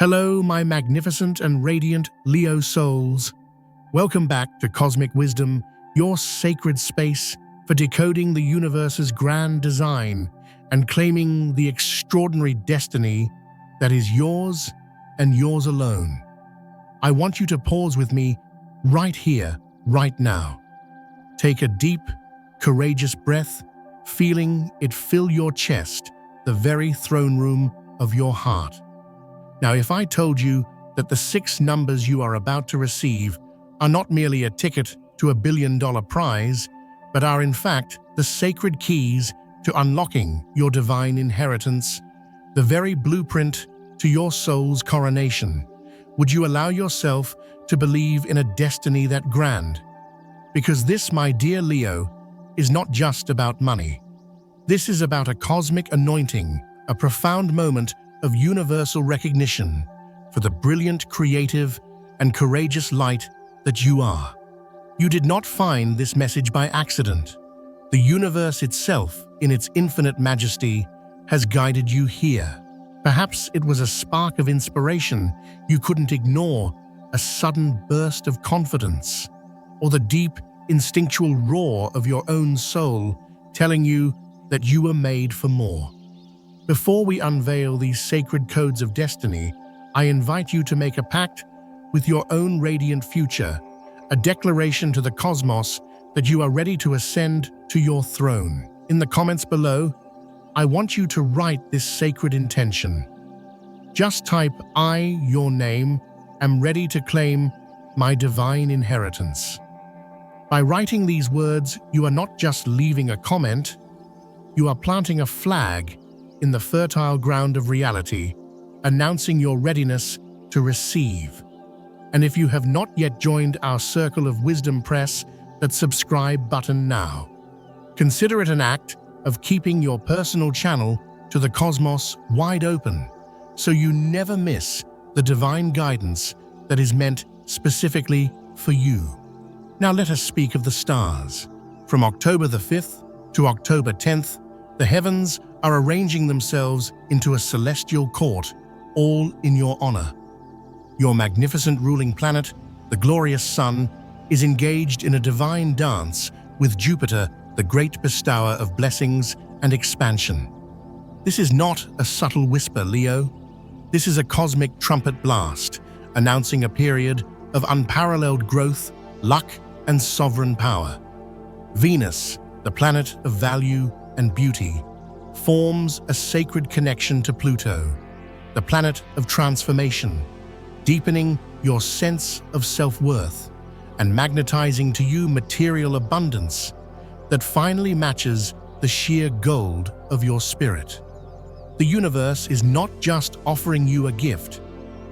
Hello, my magnificent and radiant Leo souls. Welcome back to Cosmic Wisdom, your sacred space for decoding the universe's grand design and claiming the extraordinary destiny that is yours and yours alone. I want you to pause with me right here, right now. Take a deep, courageous breath, feeling it fill your chest, the very throne room of your heart. Now, if I told you that the 6 numbers you are about to receive are not merely a ticket to a billion-dollar prize, but are in fact the sacred keys to unlocking your divine inheritance, the very blueprint to your soul's coronation, would you allow yourself to believe in a destiny that grand? Because this, my dear Leo, is not just about money. This is about a cosmic anointing, a profound moment of universal recognition for the brilliant, creative, and courageous light that you are. You did not find this message by accident. The universe itself, in its infinite majesty, has guided you here. Perhaps it was a spark of inspiration you couldn't ignore, a sudden burst of confidence, or the deep, instinctual roar of your own soul telling you that you were made for more. Before we unveil these sacred codes of destiny, I invite you to make a pact with your own radiant future, a declaration to the cosmos that you are ready to ascend to your throne. In the comments below, I want you to write this sacred intention. Just type, "I, your name, am ready to claim my divine inheritance." By writing these words, you are not just leaving a comment, you are planting a flag in the fertile ground of reality, announcing your readiness to receive. And if you have not yet joined our Circle of Wisdom, press that subscribe button now. Consider it an act of keeping your personal channel to the cosmos wide open, so you never miss the divine guidance that is meant specifically for you. Now let us speak of the stars. From October the 5th to October 10th, the heavens are arranging themselves into a celestial court, all in your honor. Your magnificent ruling planet, the glorious Sun, is engaged in a divine dance with Jupiter, the great bestower of blessings and expansion. This is not a subtle whisper, Leo. This is a cosmic trumpet blast, announcing a period of unparalleled growth, luck, and sovereign power. Venus, the planet of value and beauty, forms a sacred connection to Pluto, the planet of transformation, deepening your sense of self-worth and magnetizing to you material abundance that finally matches the sheer gold of your spirit. The universe is not just offering you a gift,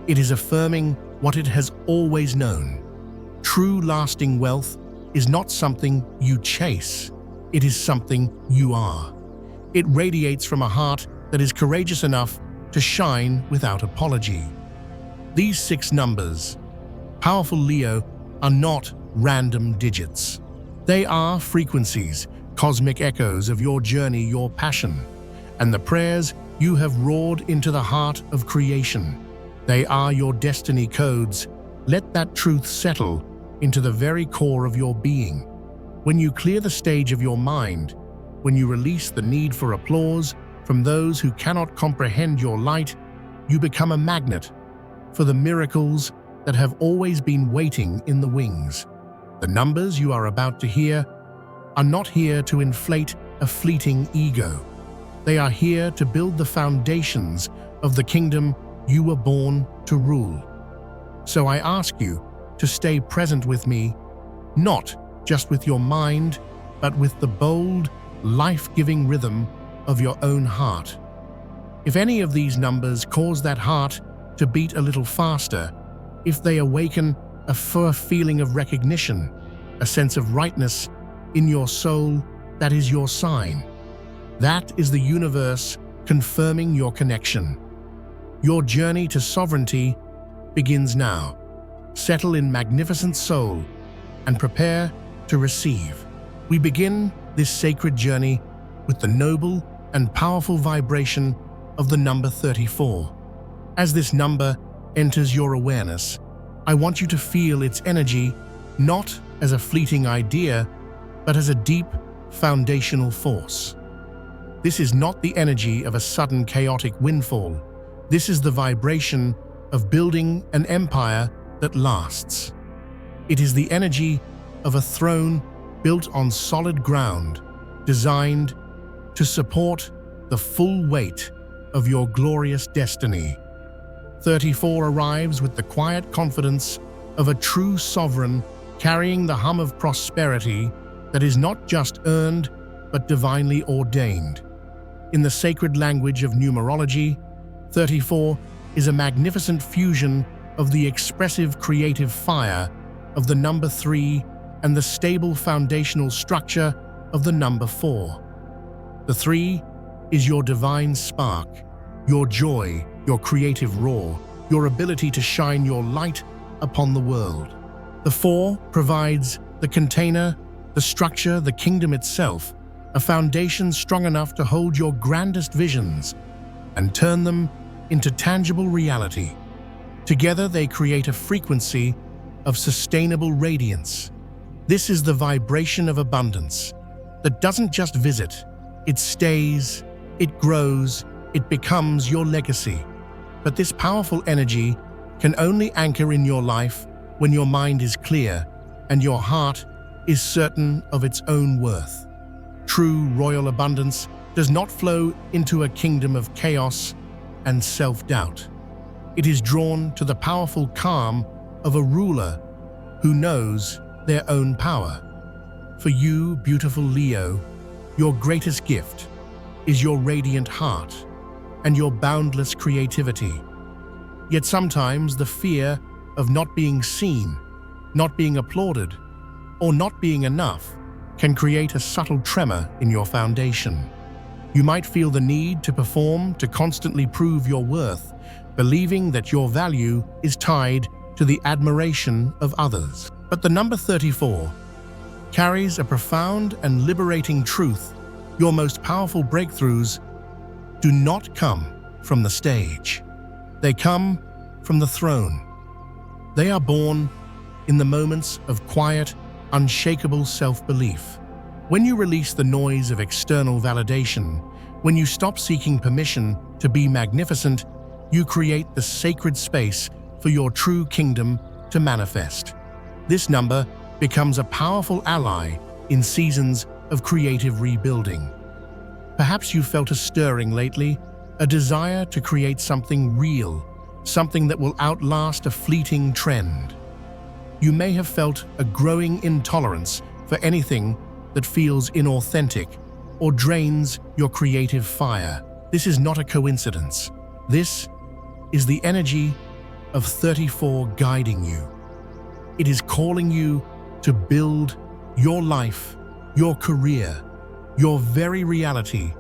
it is affirming what it has always known. True lasting wealth is not something you chase, it is something you are. It radiates from a heart that is courageous enough to shine without apology. These 6 numbers, powerful Leo, are not random digits. They are frequencies, cosmic echoes of your journey, your passion, and the prayers you have roared into the heart of creation. They are your destiny codes. Let that truth settle into the very core of your being. When you clear the stage of your mind, when you release the need for applause from those who cannot comprehend your light, you become a magnet for the miracles that have always been waiting in the wings. The numbers you are about to hear are not here to inflate a fleeting ego. They are here to build the foundations of the kingdom you were born to rule. So I ask you to stay present with me, not just with your mind, but with the bold, life-giving rhythm of your own heart. If any of these numbers cause that heart to beat a little faster, if they awaken a feeling of recognition, a sense of rightness in your soul, that is your sign. That is the universe confirming your connection. Your journey to sovereignty begins now. Settle in magnificent soul and prepare to receive. We begin this sacred journey with the noble and powerful vibration of the number 34. As this number enters your awareness, I want you to feel its energy not as a fleeting idea, but as a deep, foundational force. This is not the energy of a sudden chaotic windfall. This is the vibration of building an empire that lasts. It is the energy of a throne built on solid ground, designed to support the full weight of your glorious destiny. 34 arrives with the quiet confidence of a true sovereign, carrying the hum of prosperity that is not just earned, but divinely ordained. In the sacred language of numerology, 34 is a magnificent fusion of the expressive creative fire of the number 3 and the stable foundational structure of the number 4. The 3 is your divine spark, your joy, your creative roar, your ability to shine your light upon the world. The 4 provides the container, the structure, the kingdom itself, a foundation strong enough to hold your grandest visions and turn them into tangible reality. Together they create a frequency of sustainable radiance. This is the vibration of abundance that doesn't just visit, it stays, it grows, it becomes your legacy. But this powerful energy can only anchor in your life when your mind is clear and your heart is certain of its own worth. True royal abundance does not flow into a kingdom of chaos and self-doubt. It is drawn to the powerful calm of a ruler who knows their own power. For you, beautiful Leo, your greatest gift is your radiant heart and your boundless creativity. Yet sometimes the fear of not being seen, not being applauded, or not being enough can create a subtle tremor in your foundation. You might feel the need to perform, to constantly prove your worth, believing that your value is tied to the admiration of others. But the number 34 carries a profound and liberating truth. Your most powerful breakthroughs do not come from the stage. They come from the throne. They are born in the moments of quiet, unshakable self-belief. When you release the noise of external validation, when you stop seeking permission to be magnificent, you create the sacred space for your true kingdom to manifest. This number becomes a powerful ally in seasons of creative rebuilding. Perhaps you felt a stirring lately, a desire to create something real, something that will outlast a fleeting trend. You may have felt a growing intolerance for anything that feels inauthentic or drains your creative fire. This is not a coincidence. This is the energy of 34 guiding you. It is calling you to build your life, your career, your very reality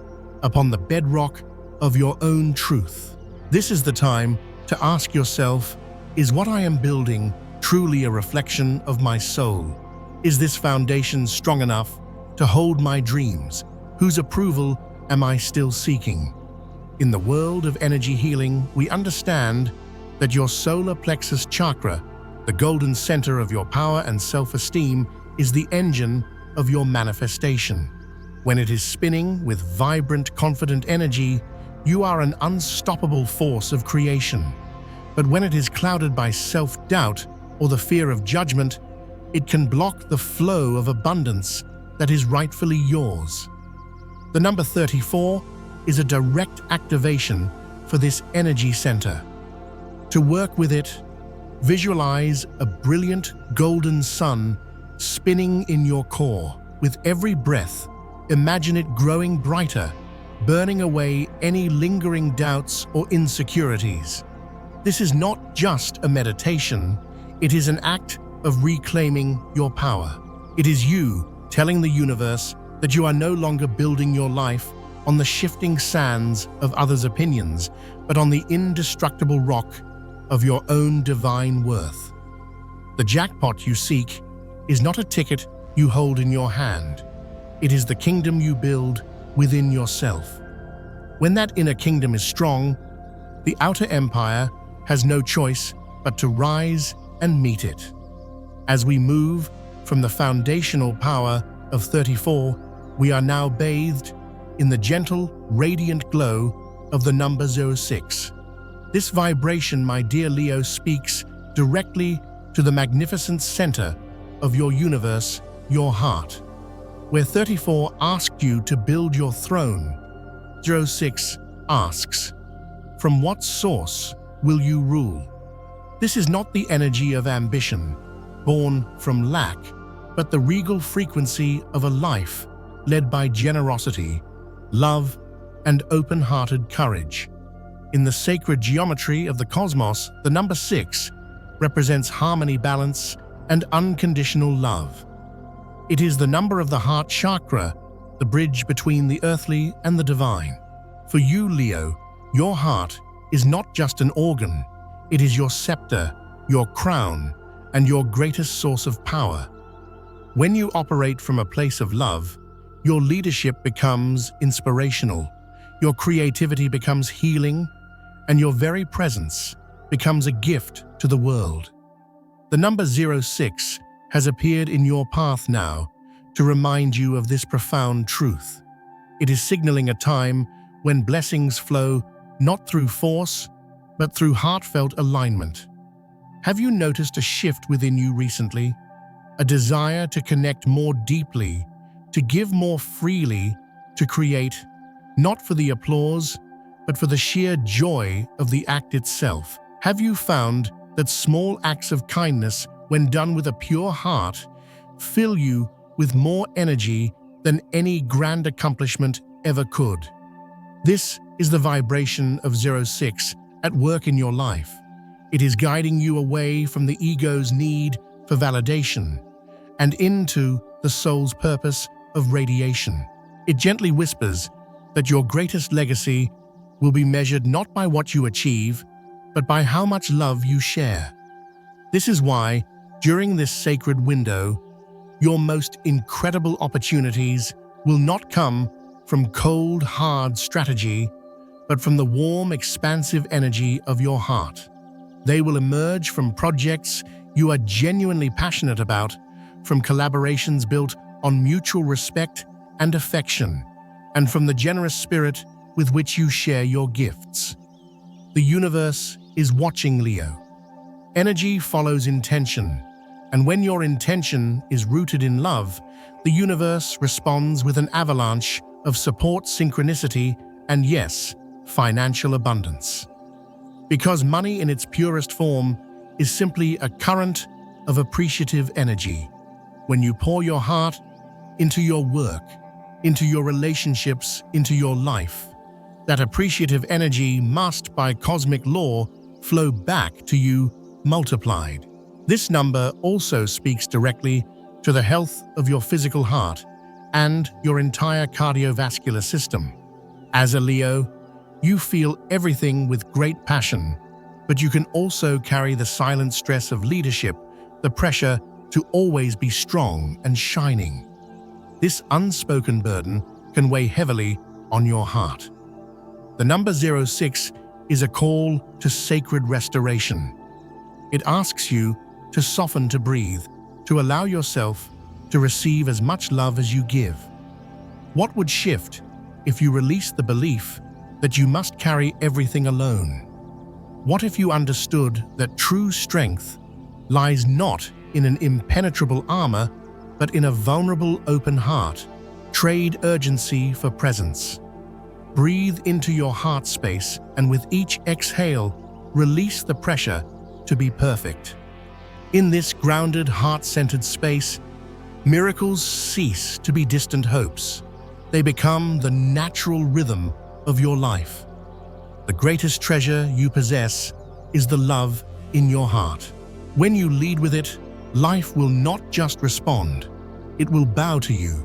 upon the bedrock of your own truth. This is the time to ask yourself, is what I am building truly a reflection of my soul? Is this foundation strong enough to hold my dreams? Whose approval am I still seeking? In the world of energy healing, we understand that your solar plexus chakra, the golden center of your power and self-esteem, is the engine of your manifestation. When it is spinning with vibrant, confident energy, you are an unstoppable force of creation. But when it is clouded by self-doubt or the fear of judgment, it can block the flow of abundance that is rightfully yours. The number 34 is a direct activation for this energy center. To work with it, visualize a brilliant golden sun spinning in your core. With every breath, imagine it growing brighter, burning away any lingering doubts or insecurities. This is not just a meditation, it is an act of reclaiming your power. It is you telling the universe that you are no longer building your life on the shifting sands of others' opinions, but on the indestructible rock of your own divine worth. The jackpot you seek is not a ticket you hold in your hand. It is the kingdom you build within yourself. When that inner kingdom is strong, the outer empire has no choice but to rise and meet it. As we move from the foundational power of 34, we are now bathed in the gentle, radiant glow of the number 06. This vibration, my dear Leo, speaks directly to the magnificent center of your universe, your heart. Where 34 asked you to build your throne, 06 asks, from what source will you rule? This is not the energy of ambition, born from lack, but the regal frequency of a life led by generosity, love, and open-hearted courage. In the sacred geometry of the cosmos, the number 6 represents harmony, balance, and unconditional love. It is the number of the heart chakra, the bridge between the earthly and the divine. For you, Leo, your heart is not just an organ, it is your scepter, your crown, and your greatest source of power. When you operate from a place of love, your leadership becomes inspirational, your creativity becomes healing, and your very presence becomes a gift to the world. The number 06 has appeared in your path now to remind you of this profound truth. It is signaling a time when blessings flow not through force, but through heartfelt alignment. Have you noticed a shift within you recently? A desire to connect more deeply, to give more freely, to create, not for the applause, but for the sheer joy of the act itself. Have you found that small acts of kindness, when done with a pure heart, fill you with more energy than any grand accomplishment ever could? This is the vibration of 06 at work in your life. It is guiding you away from the ego's need for validation and into the soul's purpose of radiation. It gently whispers that your greatest legacy will be measured not by what you achieve, but by how much love you share. This is why, during this sacred window, your most incredible opportunities will not come from cold, hard strategy, but from the warm, expansive energy of your heart. They will emerge from projects you are genuinely passionate about, from collaborations built on mutual respect and affection, and from the generous spirit with which you share your gifts. The universe is watching, Leo. Energy follows intention, and when your intention is rooted in love, the universe responds with an avalanche of support, synchronicity, and yes, financial abundance. Because money in its purest form is simply a current of appreciative energy. When you pour your heart into your work, into your relationships, into your life, that appreciative energy must, by cosmic law, flow back to you multiplied. This number also speaks directly to the health of your physical heart and your entire cardiovascular system. As a Leo, you feel everything with great passion, but you can also carry the silent stress of leadership, the pressure to always be strong and shining. This unspoken burden can weigh heavily on your heart. The number 06 is a call to sacred restoration. It asks you to soften, to breathe, to allow yourself to receive as much love as you give. What would shift if you released the belief that you must carry everything alone? What if you understood that true strength lies not in an impenetrable armor, but in a vulnerable, open heart? Trade urgency for presence. Breathe into your heart space, and with each exhale, release the pressure to be perfect. In this grounded, heart-centered space, miracles cease to be distant hopes. They become the natural rhythm of your life. The greatest treasure you possess is the love in your heart. When you lead with it, life will not just respond, it will bow to you.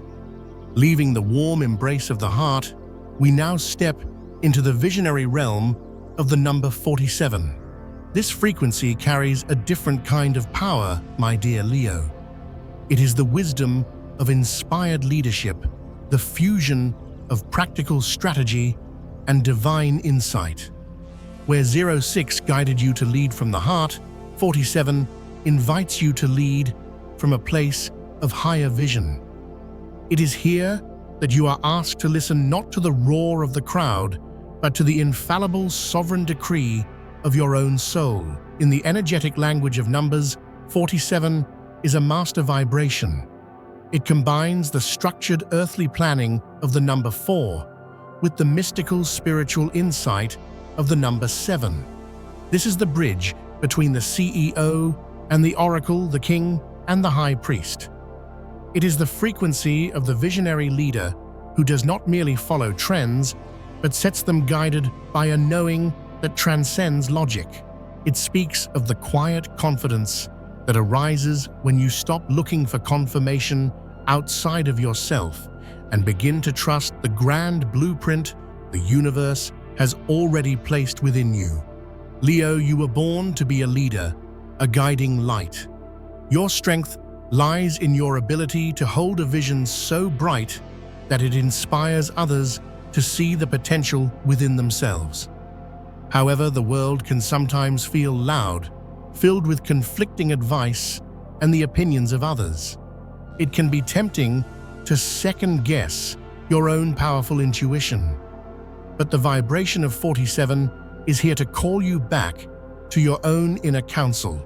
Leaving the warm embrace of the heart, we now step into the visionary realm of the number 47. This frequency carries a different kind of power, my dear Leo. It is the wisdom of inspired leadership, the fusion of practical strategy and divine insight. Where 06 guided you to lead from the heart, 47 invites you to lead from a place of higher vision. It is here that you are asked to listen not to the roar of the crowd, but to the infallible sovereign decree of your own soul. In the energetic language of numbers, 47 is a master vibration. It combines the structured earthly planning of the number 4 with the mystical spiritual insight of the number 7. This is the bridge between the CEO and the oracle, the king and the high priest. It is the frequency of the visionary leader who does not merely follow trends, but sets them guided by a knowing that transcends logic. It speaks of the quiet confidence that arises when you stop looking for confirmation outside of yourself and begin to trust the grand blueprint the universe has already placed within you. Leo, you were born to be a leader, a guiding light. Your strength lies in your ability to hold a vision so bright that it inspires others to see the potential within themselves. However, the world can sometimes feel loud, filled with conflicting advice and the opinions of others. It can be tempting to second-guess your own powerful intuition. But the vibration of 47 is here to call you back to your own inner counsel.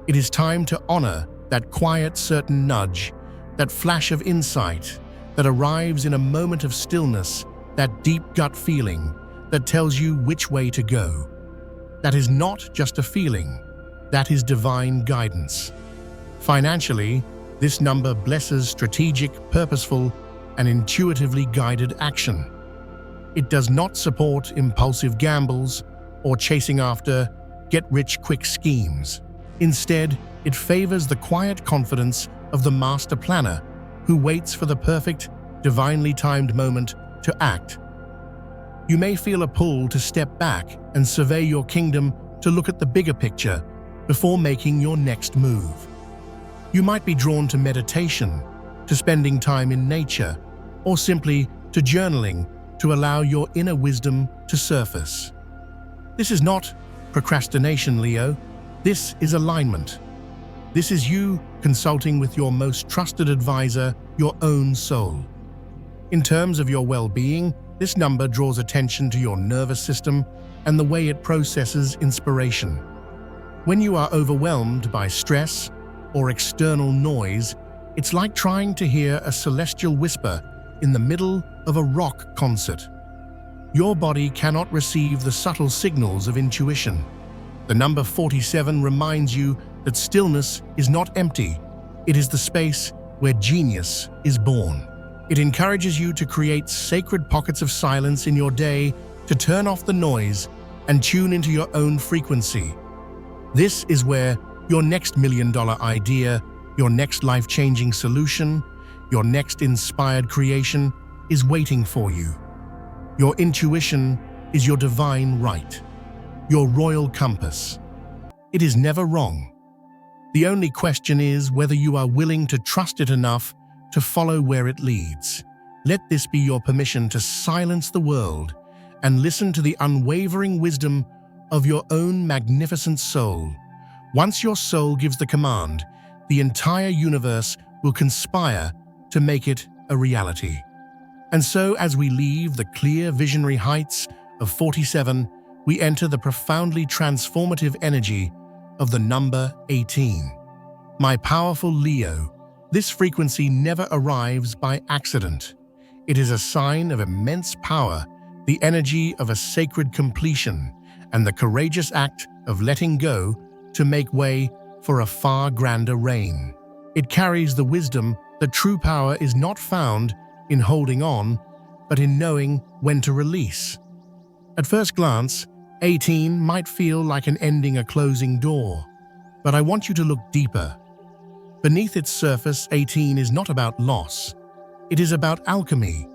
It is time to honor that quiet, certain nudge, that flash of insight that arrives in a moment of stillness, that deep gut feeling that tells you which way to go. That is not just a feeling, that is divine guidance. Financially, this number blesses strategic, purposeful, and intuitively guided action. It does not support impulsive gambles or chasing after get-rich-quick schemes. Instead, it favors the quiet confidence of the master planner who waits for the perfect, divinely timed moment to act. You may feel a pull to step back and survey your kingdom, to look at the bigger picture before making your next move. You might be drawn to meditation, to spending time in nature, or simply to journaling to allow your inner wisdom to surface. This is not procrastination, Leo. This is alignment. This is you consulting with your most trusted advisor, your own soul. In terms of your well-being, this number draws attention to your nervous system and the way it processes inspiration. When you are overwhelmed by stress or external noise, it's like trying to hear a celestial whisper in the middle of a rock concert. Your body cannot receive the subtle signals of intuition. The number 47 reminds you that stillness is not empty. It is the space where genius is born. It encourages you to create sacred pockets of silence in your day, to turn off the noise and tune into your own frequency. This is where your next million-dollar idea, your next life-changing solution, your next inspired creation is waiting for you. Your intuition is your divine right, your royal compass. It is never wrong. The only question is whether you are willing to trust it enough to follow where it leads. Let this be your permission to silence the world and listen to the unwavering wisdom of your own magnificent soul. Once your soul gives the command, the entire universe will conspire to make it a reality. And so, as we leave the clear visionary heights of 47, we enter the profoundly transformative energy of the number 18. My powerful Leo, this frequency never arrives by accident. It is a sign of immense power, the energy of a sacred completion, and the courageous act of letting go to make way for a far grander reign. It carries the wisdom that true power is not found in holding on, but in knowing when to release. At first glance, 18 might feel like an ending, a closing door, but I want you to look deeper. Beneath its surface, 18 is not about loss. It is about alchemy.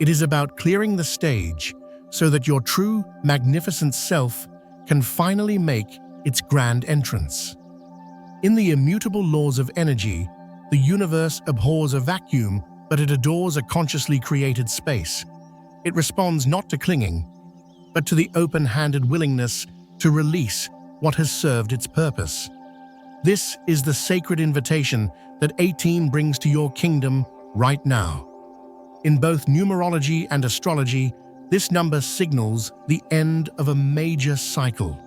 It is about clearing the stage so that your true, magnificent self can finally make its grand entrance. In the immutable laws of energy, the universe abhors a vacuum, but it adores a consciously created space. It responds not to clinging, but to the open-handed willingness to release what has served its purpose. This is the sacred invitation that 18 brings to your kingdom right now. In both numerology and astrology, this number signals the end of a major cycle.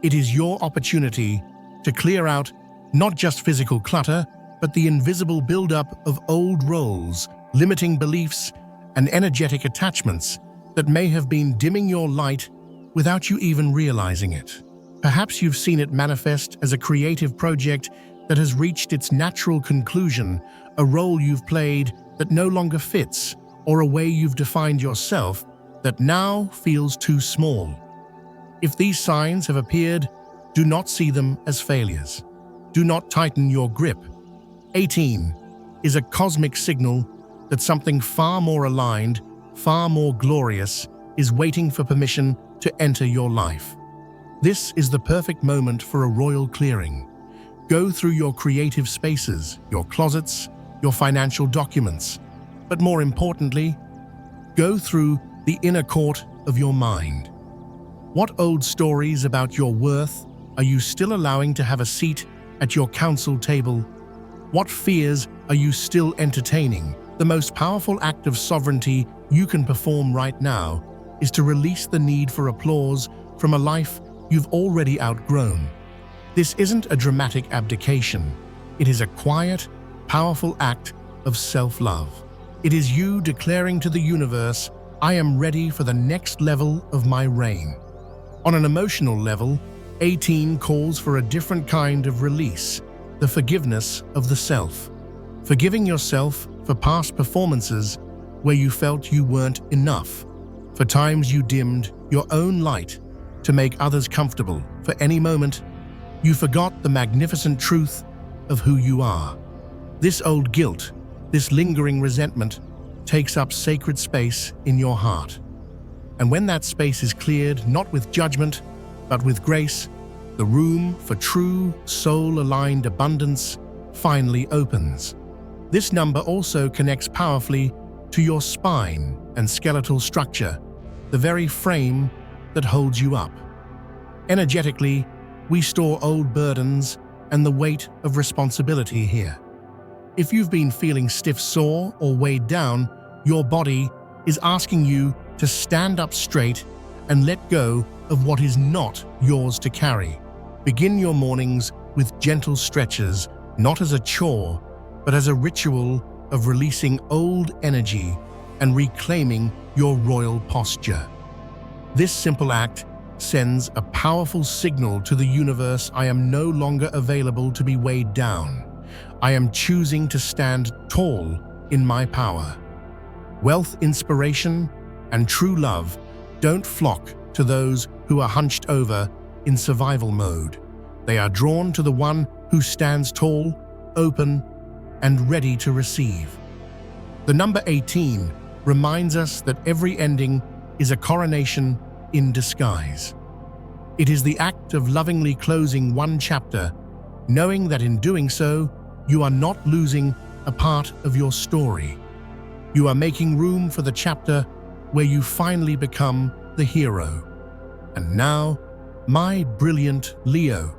It is your opportunity to clear out not just physical clutter, but the invisible buildup of old roles, limiting beliefs, and energetic attachments that may have been dimming your light without you even realizing it. Perhaps you've seen it manifest as a creative project that has reached its natural conclusion, a role you've played that no longer fits, or a way you've defined yourself that now feels too small. If these signs have appeared, do not see them as failures. Do not tighten your grip. 18 is a cosmic signal that something far more aligned, far more glorious, is waiting for permission to enter your life. This is the perfect moment for a royal clearing. Go through your creative spaces, your closets, your financial documents, but more importantly, go through the inner court of your mind. What old stories about your worth are you still allowing to have a seat at your council table? What fears are you still entertaining? The most powerful act of sovereignty you can perform right now is to release the need for applause from a life you've already outgrown. This isn't a dramatic abdication. It is a quiet, powerful act of self-love. It is you declaring to the universe, I am ready for the next level of my reign. On an emotional level, 18 calls for a different kind of release, the forgiveness of the self. Forgiving yourself for past performances where you felt you weren't enough, for times you dimmed your own light to make others comfortable, for any moment you forgot the magnificent truth of who you are. This old guilt, this lingering resentment, takes up sacred space in your heart. And when that space is cleared, not with judgment, but with grace, the room for true, soul-aligned abundance finally opens. This number also connects powerfully to your spine and skeletal structure, the very frame that holds you up. Energetically, we store old burdens and the weight of responsibility here. If you've been feeling stiff, sore, or weighed down, your body is asking you to stand up straight and let go of what is not yours to carry. Begin your mornings with gentle stretches, not as a chore, but as a ritual of releasing old energy and reclaiming your royal posture. This simple act sends a powerful signal to the universe: I am no longer available to be weighed down. I am choosing to stand tall in my power. Wealth, inspiration, and true love don't flock to those who are hunched over in survival mode. They are drawn to the one who stands tall, open, and ready to receive. The number 18 reminds us that every ending is a coronation in disguise. It is the act of lovingly closing one chapter, knowing that in doing so, you are not losing a part of your story. You are making room for the chapter where you finally become the hero. And now, my brilliant Leo,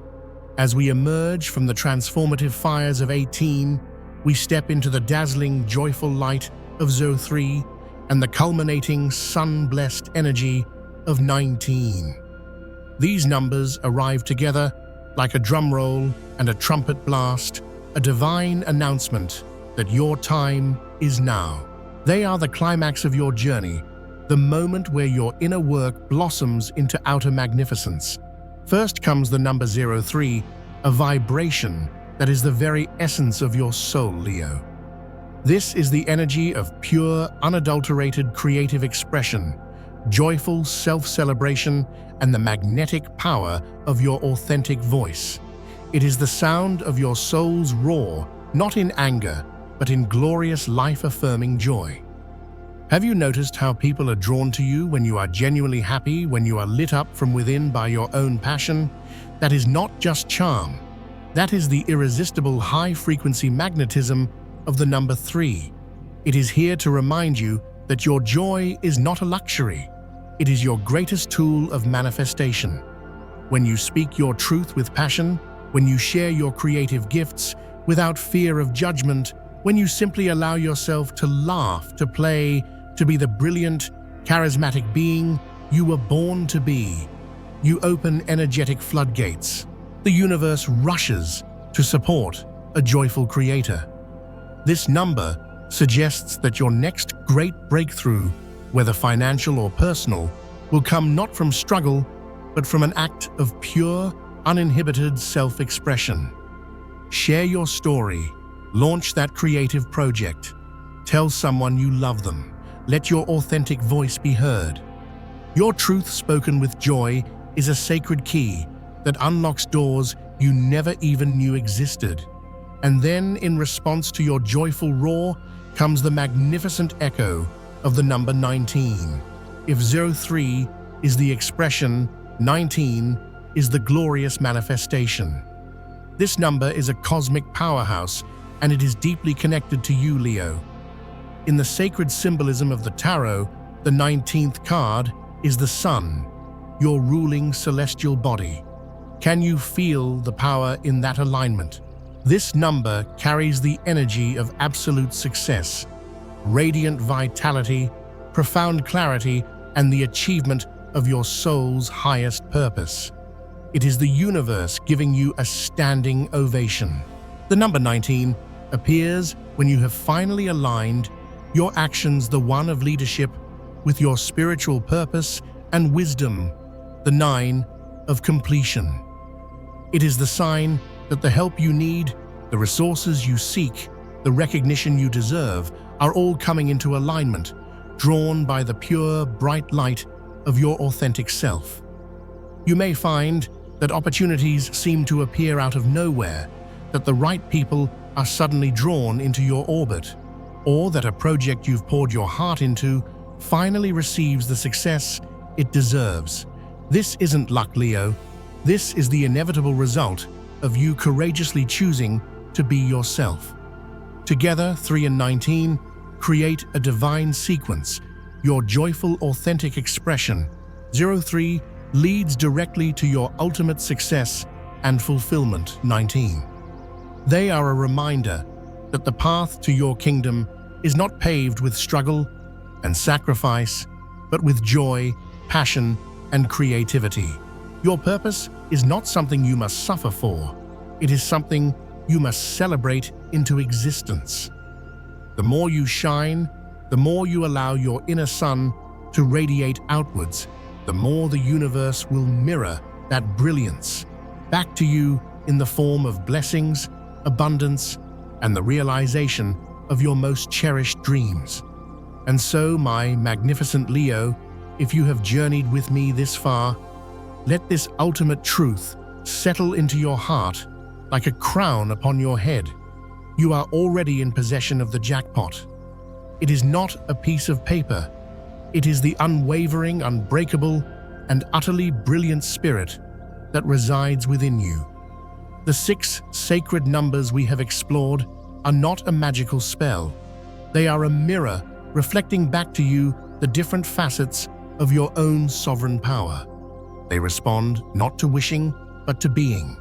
as we emerge from the transformative fires of 18, we step into the dazzling, joyful light of 03 and the culminating, sun-blessed energy of 19. These numbers arrive together like a drum roll and a trumpet blast, a divine announcement that your time is now. They are the climax of your journey, the moment where your inner work blossoms into outer magnificence. First comes the number 03, a vibration that is the very essence of your soul, Leo. This is the energy of pure, unadulterated creative expression, joyful self-celebration, and the magnetic power of your authentic voice. It is the sound of your soul's roar, not in anger, but in glorious, life-affirming joy. Have you noticed how people are drawn to you when you are genuinely happy, when you are lit up from within by your own passion? That is not just charm. That is the irresistible high-frequency magnetism of the number 3. It is here to remind you that your joy is not a luxury. It is your greatest tool of manifestation. When you speak your truth with passion, when you share your creative gifts without fear of judgment, when you simply allow yourself to laugh, to play, to be the brilliant, charismatic being you were born to be, you open energetic floodgates. The universe rushes to support a joyful creator. This number suggests that your next great breakthrough, whether financial or personal, will come not from struggle, but from an act of pure, uninhibited self-expression. Share your story, launch that creative project, tell someone you love them, let your authentic voice be heard. Your truth spoken with joy is a sacred key that unlocks doors you never even knew existed. And then, in response to your joyful roar, comes the magnificent echo of the number 19. If 03 is the expression, 19 is the glorious manifestation. This number is a cosmic powerhouse, and it is deeply connected to you, Leo. In the sacred symbolism of the tarot, the 19th card is the sun, your ruling celestial body. Can you feel the power in that alignment? This number carries the energy of absolute success, radiant vitality, profound clarity, and the achievement of your soul's highest purpose. It is the universe giving you a standing ovation. The number 19 appears when you have finally aligned your actions, the one of leadership, with your spiritual purpose and wisdom, the 9 of completion. It is the sign that the help you need, the resources you seek, the recognition you deserve are all coming into alignment, drawn by the pure, bright light of your authentic self. You may find that opportunities seem to appear out of nowhere, that the right people are suddenly drawn into your orbit, or that a project you've poured your heart into finally receives the success it deserves. This isn't luck, Leo. This is the inevitable result of you courageously choosing to be yourself. Together, 3 and 19 create a divine sequence, your joyful, authentic expression. 03 leads directly to your ultimate success and fulfillment, 19. They are a reminder that the path to your kingdom is not paved with struggle and sacrifice, but with joy, passion, and creativity. Your purpose is not something you must suffer for. It is something you must celebrate into existence. The more you shine, the more you allow your inner sun to radiate outwards, the more the universe will mirror that brilliance back to you in the form of blessings, abundance, and the realization of your most cherished dreams. And so, my magnificent Leo, if you have journeyed with me this far, let this ultimate truth settle into your heart like a crown upon your head. You are already in possession of the jackpot. It is not a piece of paper. It is the unwavering, unbreakable, and utterly brilliant spirit that resides within you. The 6 sacred numbers we have explored are not a magical spell. They are a mirror reflecting back to you the different facets of your own sovereign power. They respond not to wishing, but to being.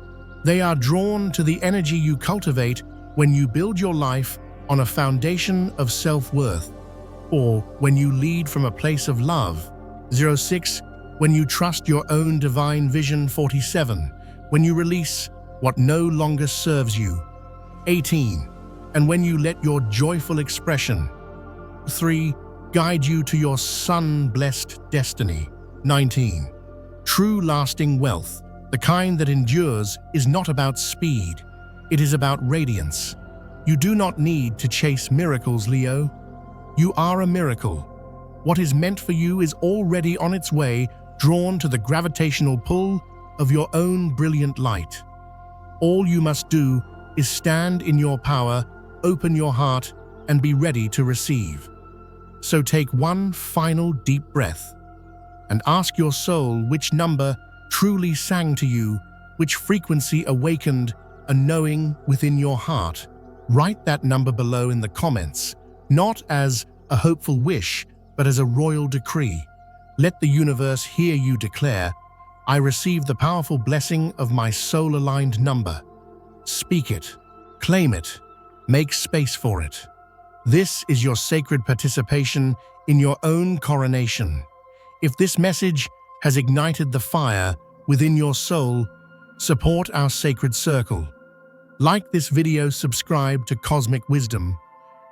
They are drawn to the energy you cultivate when you build your life on a foundation of self-worth, or when you lead from a place of love. 06, when you trust your own divine vision. 47, when you release what no longer serves you. 18, and when you let your joyful expression. 3, guide you to your sun-blessed destiny. 19, true lasting wealth, the kind that endures, is not about speed. It is about radiance. You do not need to chase miracles, Leo. You are a miracle. What is meant for you is already on its way, drawn to the gravitational pull of your own brilliant light. All you must do is stand in your power, open your heart, and be ready to receive. So take one final deep breath and ask your soul which number truly sang to you, which frequency awakened a knowing within your heart. Write that number below in the comments, not as a hopeful wish, but as a royal decree. Let the universe hear you declare, I receive the powerful blessing of my soul-aligned number. Speak it, claim it, make space for it. This is your sacred participation in your own coronation. If this message has ignited the fire within your soul, support our sacred circle. Like this video, subscribe to Cosmic Wisdom,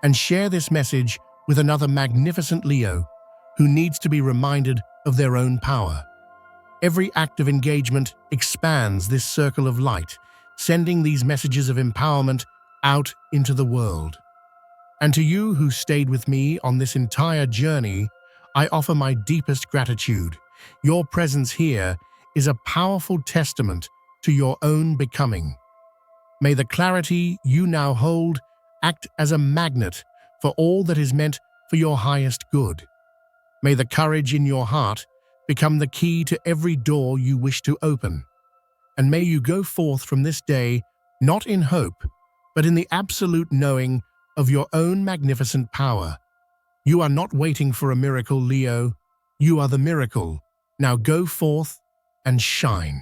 and share this message with another magnificent Leo who needs to be reminded of their own power. Every act of engagement expands this circle of light, sending these messages of empowerment out into the world. And to you who stayed with me on this entire journey, I offer my deepest gratitude. Your presence here is a powerful testament to your own becoming. May the clarity you now hold act as a magnet for all that is meant for your highest good. May the courage in your heart become the key to every door you wish to open. And may you go forth from this day not in hope, but in the absolute knowing of your own magnificent power. You are not waiting for a miracle, Leo. You are the miracle. Now go forth and shine.